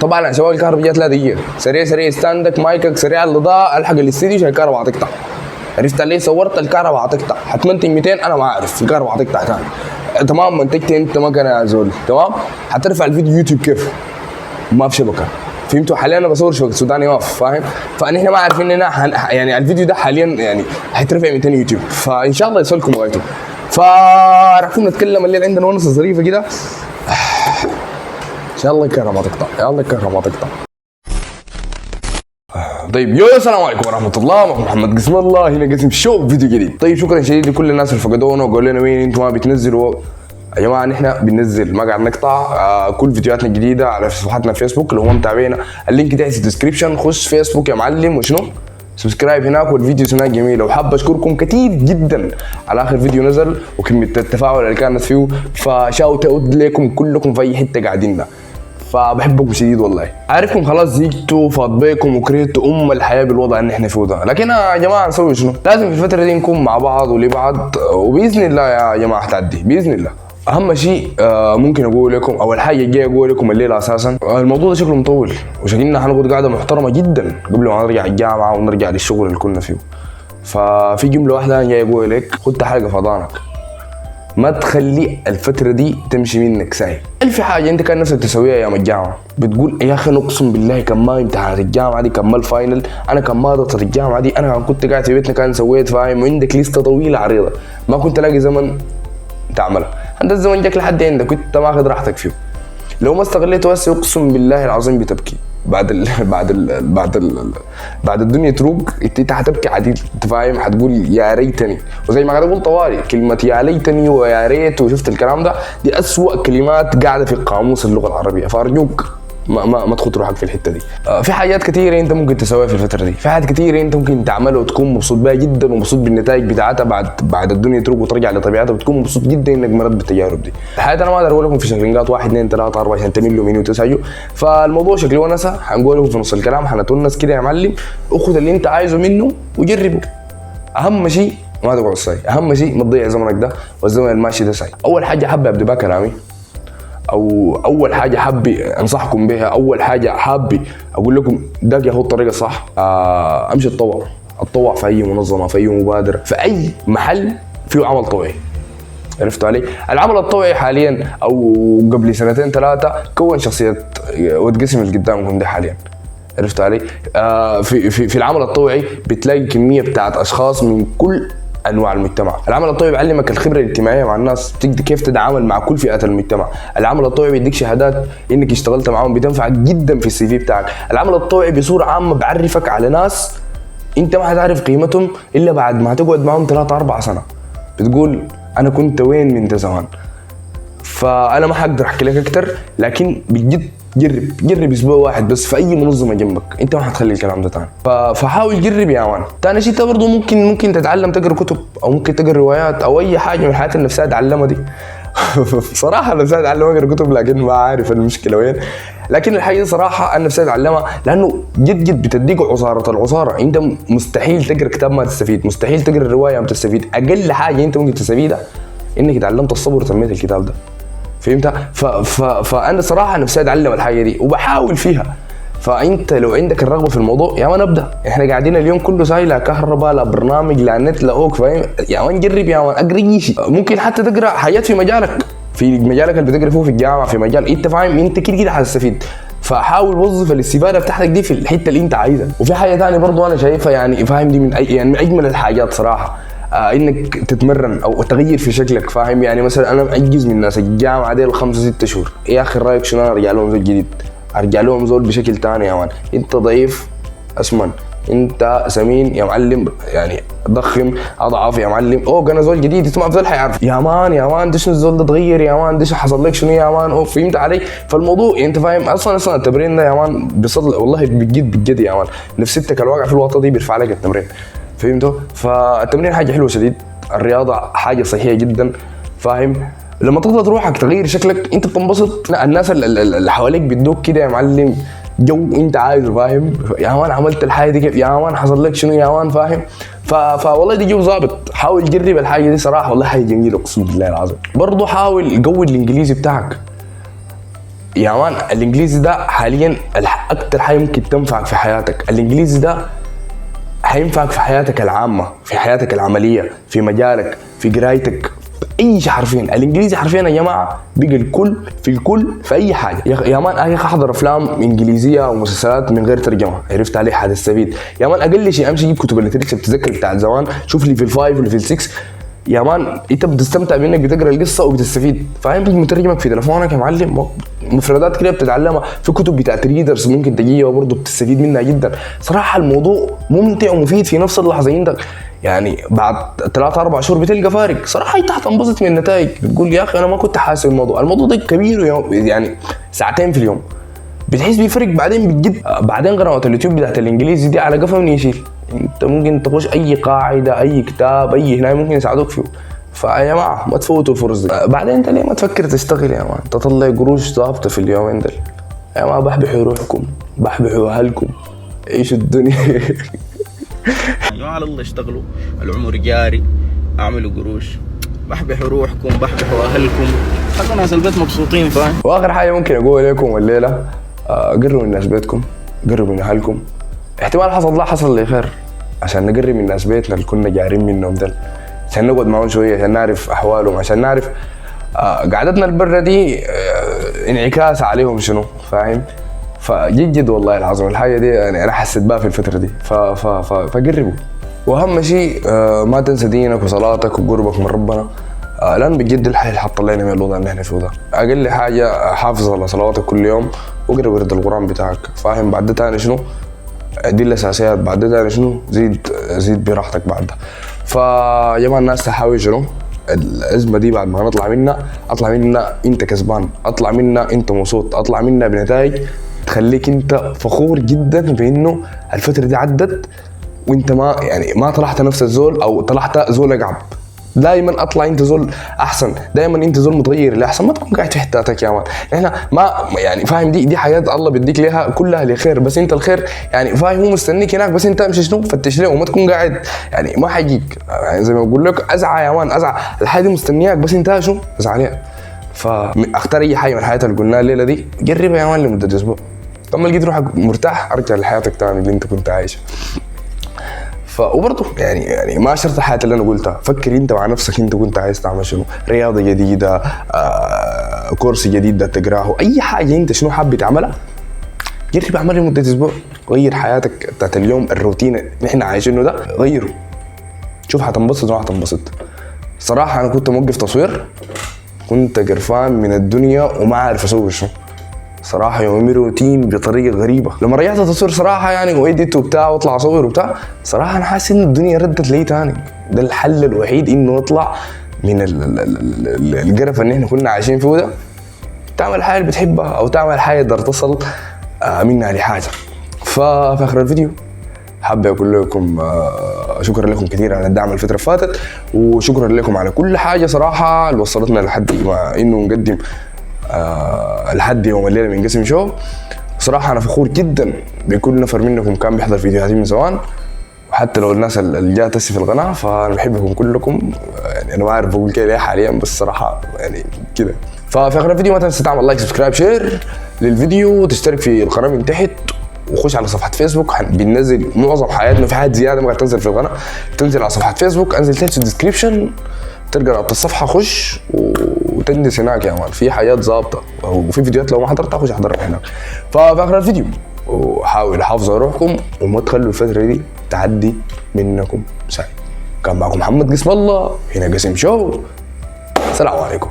طبعا سواء الكهرباء جات لا دقيقه، سريع سريع ستاندك مايكك سريع الاضاءه الحق الاستديو عشان الكهرباء هتقطع. عرفت علي؟ صورت الكهرباء هتقطع، هتمنتج 200 انا ما اعرف الكهرباء هتقطع كان تمام. منتجت انت مكنه يا زول تمام، هترفع الفيديو يوتيوب كيف؟ ما في شبكه. فهمتوا؟ حاليا انا بصور شبكه سوداني ما في، فاهم؟ فنحن ما عارفين اننا يعني الفيديو ده حاليا يعني هيترفع 200 يوتيوب، فان شاء الله يوصلكم لغايته. فراح نتكلم الليل عندنا ونص ظريفه كده ان شاء الله الكهرباء تقطع، يا الله الكهرباء تقطع. طيب يو السلام عليكم ورحمه الله، معكم محمد قسم الله، هنا قسم شو فيديو جديد. طيب شكرا شديد لكل الناس اللي فقدونا وقالوا لنا وين انتم ما بتنزلوا. يا جماعه نحن بننزل ما قاعد نقطع. كل فيديوهاتنا الجديده على صفحتنا الفيسبوك اللي هو متابعينا، اللينك تحت في الديسكربشن. خش فيسبوك يا معلم وشنو سبسكرايب هناك، والفيديو هناك جميله. وحاب اشكركم كثير جدا على اخر فيديو نزل وكميه التفاعل اللي كانت فيه، فشاوت اوت لكم كلكم في اي حته قاعدين. فبحبكم شديد والله. عارفكم خلاص زيقتوا فاض بيكم وكرهتوا الحياه بالوضع اللي احنا فيه ده، لكن يا جماعه نسوي شنو؟ لازم في الفتره دي نكون مع بعض ولبعض، وباذن الله يا جماعه هتعدي باذن الله. اهم شيء ممكن اقول لكم، اول حاجه جاي اقول لكم الليله اساسا الموضوع ده شكله مطول وشكلنا هنقعد قاعده محترمه جدا قبل ما نرجع الجامعه ونرجع للشغل اللي كنا فيه. ففي جمله واحده انا جاي اقول لك، خد حلقه فضانك، ما تخلي الفترة دي تمشي منك ساي. في حاجة انت كان نفسك تسويها ايام الجامعة، بتقول يا اخي اقسم بالله كان ما امتحانات الجامعة دي، كان ما الفاينل، انا كان ما ضغطت الجامعة دي، انا كنت قاعد في بيتنا كان سويت فاهم، وعندك لستة طويلة عريضة ما كنت الاقي زمن تعملها. انت الزمن جاك لحد عندك كنت ماخذ راحتك فيه، لو ما استغليته هسه اقسم بالله العظيم بتبكي بعد الدنيا تروق. انت هتبكي عادي، انت فاهم؟ هتقول يا ريتني، وزي ما قاعد اقول طوالي كلمه يا ليتني ويا ريت وشفت الكلام ده، دي اسوأ كلمات قاعده في قاموس اللغه العربيه. فارجوك ما تخط روحك في الحته دي. في حاجات كثيره انت ممكن تسويها في الفتره دي، في حاجات كثيره انت ممكن تعملها وتكون مبسوط بها جدا ومبسوط بالنتائج بتاعتها بعد الدنيا تروق وترجع لطبيعتها، وتكون مبسوط جدا انك مرت بالتجارب دي. الحياه انا ما اقدر اقول لكم في شكلينات 1 2 3 4 عشان تملوا مني وتسعجوا، فالموضوع شكله ونسه. حنقول لكم في نص الكلام حنتونس كده يا معلم، وخذ اللي انت عايزه منه وجربه. اهم شيء ما تقعد ساي، اهم شيء ما تضيع زمنك ده والزمن الماشي ده ساي. اول حاجه حابب ابدا بها كلامي، او اول حاجه حابي انصحكم بها، اول حاجه حابي اقول لكم ده هو الطريقه الصح. امشي اتطوع في اي منظمه، في اي مبادره، في اي محل فيه عمل طوعي. عرفتوا علي؟ العمل الطوعي حاليا او قبل 2 3 كون شخصيه واتقسم اللي قدامكم ده حاليا. عرفتوا علي؟ في العمل الطوعي بتلاقي كميه بتاعت اشخاص من كل انواع المجتمع. العمل الطوعي بيعلمك الخبره الاجتماعيه مع الناس، بتقدر كيف تتعامل مع كل فئات المجتمع. العمل الطوعي بيديك شهادات انك اشتغلت معاهم بتنفعك جدا في السي في بتاعك. العمل الطوعي بصوره عامه بعرفك على ناس انت ما هتعرف قيمتهم الا بعد ما تقعد معاهم 3 4 سنه، بتقول انا كنت وين من ده زمان. فانا ما حقدر احكي لك اكتر، لكن بجد جرب اسبوع واحد بس في اي منظمه جنبك، انت ما هتخلي الكلام ده تاني. فحاول جرب يا مان. تاني شيء برضه ممكن تتعلم تقرا كتب، او ممكن تقرا روايات، او اي حاجه من الحاجات اللي نفسها اتعلمها دي. صراحه انا نفسي اتعلم اقرا كتب لكن ما عارف المشكله وين. لكن الحقيقه صراحه انا نفسي اتعلمها، لانه جد بتديك العصاره. انت مستحيل تقرا كتاب ما تستفيد، مستحيل تقرا روايه ما تستفيد. اقل حاجه انت ممكن تستفيدها انك اتعلمت الصبر وتنميت الكتاب ده. فهمت؟ فانا صراحه نفسي اتعلم الحاجه دي وبحاول فيها. فانت لو عندك الرغبه في الموضوع يا مان ابدا. احنا قاعدين اليوم كله ساي، لا كهرباء لا برنامج لا نت لا اوك، فاهم يا مان؟ جرب يا مان، اقرا شيء. ممكن حتى تقرا حاجات في مجالك اللي بتقرا فيه في الجامعه، في مجال انت فاهم انت كده حتستفيد. فحاول وظف الاستفاده بتاعتك دي في الحته اللي انت عايزها. وفي حاجه ثانيه برضو انا شايفها يعني فاهم، دي من اجمل الحاجات صراحه، انك تتمرن او تغير في شكلك. فاهم يعني مثلا انا اجز من الناس الجامعه دي 5 6 شهور، يا اخي رايك شنو؟ انا ارجع لهم زول جديد، ارجع لهم زول بشكل ثاني. يا مان انت ضعيف اسمن، انت سمين يا معلم، يعني ضخم اضعف يا معلم. انا زول جديد اسمع زول حيعرف يا مان ده شنو الزول ده تغير يا مان، ده حصل لك شنو يا مان. فهمت علي؟ فالموضوع انت فاهم اصلا التمرين ده يا مان بصدق والله بجد يا مان نفسيتك الواقع في الوطن دي بيرفع لك التمرين. فهمتوا؟ فالتمرين حاجه حلوه شديد، الرياضه حاجه صحيه جدا. فاهم؟ لما تضغط روحك تغير شكلك انت بتنبسط، لا الناس اللي حواليك بيدوك كده يا معلم جو انت عايزه. فاهم؟ يا مان عملت الحاجه دي كيف يا مان، حصل لك شنو يا مان. فاهم؟ فوالله دي جو ظابط. حاول تجرب الحاجه دي صراحه والله حاجه جميله اقسم بالله العظيم. برضه حاول قوي الانجليزي بتاعك. يا مان الانجليزي ده حاليا اكتر حاجه ممكن تنفعك في حياتك. الانجليزي ده هينفعك في حياتك العامه، في حياتك العمليه، في مجالك، في قرايتك، اي شيء حرفيا. الانجليزي حرفيا يا جماعه بقى الكل في الكل في اي حاجه. يا مان انا احضر افلام انجليزيه ومسلسلات من غير ترجمه، عرفت عليه حتستفيد. يا مان اقل شيء امشي جيب كتب الليتريتشر بتتذكر بتاعت زمان، شوف لي في الفايف ولا في السكس، يا مان انت بتستمتع بانك بتقرا القصه وبتستفيد. فاهم؟ مترجمك في تليفونك يا معلم، مفردات كده بتتعلمها، في كتب بتاعت ريدرز ممكن تجيها برضه بتستفيد منها جدا. صراحه الموضوع ممتع ومفيد في نفس اللحظه. عندك يعني بعد 3-4 شهور بتلقى فارق. صراحه انت هتنبسط من النتائج، بتقول يا اخي انا ما كنت حاسس الموضوع ده كبير، يعني ساعتين في اليوم بتحس بيفرق. بعدين بتجد بعدين قنوات اليوتيوب بتاعت الانجليزي دي على قفا من يشيل. انت ممكن تخش اي قاعده، اي كتاب، اي هنا ممكن يساعدوك فيه. فيا جماعه ما تفوتوا الفرصه دي. بعدين انت ليه ما تفكر تشتغل يا مان، تطلع قروش ضابطه في اليومين دول يا مان. بحبحوا روحكم، بحبحوا اهلكم، عيشوا الدنيا. يا على الله اشتغلوا، العمر جاري، اعملوا قروش، بحبحوا روحكم، بحبحوا اهلكم، خلوا ناس البيت مبسوطين. فاهم؟ واخر حاجه ممكن اقول لكم الليله، قربوا من ناس بيتكم، قربوا من اهلكم. احتمال حصل لي خير عشان نقرب من ناس بيتنا اللي كنا جارين منهم دل، عشان نقعد معهم شويه، عشان نعرف احوالهم، عشان نعرف قعدتنا البرة دي انعكاس عليهم شنو. فاهم؟ فجد والله العظيم الحاجه دي يعني انا حسيت بها في الفتره دي. فقربوا. واهم شيء ما تنسى دينك وصلاتك وقربك من ربنا، لان بجد الحي اللي حط لنا من الوضع اللي احنا فيه ده. اقل حاجه حافظ على صلواتك كل يوم، واقرا ورد القران بتاعك. فاهم؟ بعد ده تاني شنو؟ دي الاساسيات. بعد ده تاني شنو؟ زيد براحتك بعدها. فيا جماعه الناس تحاول شنو؟ الازمه دي بعد ما نطلع منها، اطلع منها انت كسبان، اطلع منها انت مبسوط، اطلع منها بنتائج تخليك انت فخور جدا بانه الفتره دي عدت وانت ما طلعت نفس الزول او طلعت زول اقعب. دائما اطلع انت زول احسن، دائما انت زول متغير لاحسن. ما تكون قاعد في حتاتك يا مان. احنا ما يعني فاهم، دي حاجات الله بيديك ليها كلها لخير، بس انت الخير يعني فاهم هو مستنيك هناك، بس انت امشي شنو فتش له وما تكون قاعد يعني ما حيجيك. يعني زي ما بقول لك اسعى يا مان، اسعى، الحاجه دي مستنياك بس انت شنو اسعى عليها. فاختار اي حاجه من الحياه اللي قلناها الليله دي، جربها يا مان لمده اسبوع. لما لقيت روحك مرتاح ارجع لحياتك تاني اللي انت كنت عايشها. وبرضه يعني ما شرط الحياه اللي انا قلتها، فكر انت مع نفسك انت كنت عايز تعمل شنو، رياضه جديده، كورس جديد ده تقراه، اي حاجه انت شنو حابب تعملها جرب اعملها لمده اسبوع. غير حياتك بتاعت اليوم، الروتين اللي احنا عايشينه ده غيره، شوف هتنبسط ولا هتنبسط. صراحه انا كنت موقف تصوير، كنت قرفان من الدنيا وما عارف اسوي شنو صراحه. يومي روتين بطريقه غريبه. لما رجعت اتصوير صراحه يعني وايديت وبتاع واطلع اصور وبتاع، صراحه انا حاسس ان الدنيا ردت لي تاني. ده الحل الوحيد انه نطلع من القرف اللي احنا كنا عايشين فيه ده، تعمل حاجه اللي بتحبها او تعمل حاجه تقدر تصل منها لحاجه. ففي اخر الفيديو حابب اقول لكم شكرا لكم كثير على الدعم الفتره اللي فاتت، وشكرا لكم على كل حاجه صراحه اللي وصلتنا لحد ما انه نقدم لحد يوم الليله من قسم شو. صراحه انا فخور جدا بكل نفر منكم كان بيحضر فيديوهاتي من زمان، وحتى لو الناس اللي جات في القناه، فانا بحبكم كلكم. يعني انا ما عارف بقول كده ليه حاليا، بس صراحه يعني كده. ففي اخر الفيديو ما تنسى تعمل لايك سبسكرايب شير للفيديو، وتشترك في القناه من تحت، وخش على صفحه فيسبوك بننزل معظم حياتنا. في حاجات زياده ما تنزل في القناه تنزل على صفحه فيسبوك، انزل تحت في الديسكريبشن تلقى رابط الصفحه، خش وتندس هناك يا مان، في حاجات ظابطه وفي فيديوهات لو ما حضرتها خش احضرها هناك. ففي اخر الفيديو وحاول حافظوا روحكم وما تخلوا الفتره دي تعدي منكم سعيد. كان معكم محمد قسم الله هنا قسم شو. السلام عليكم.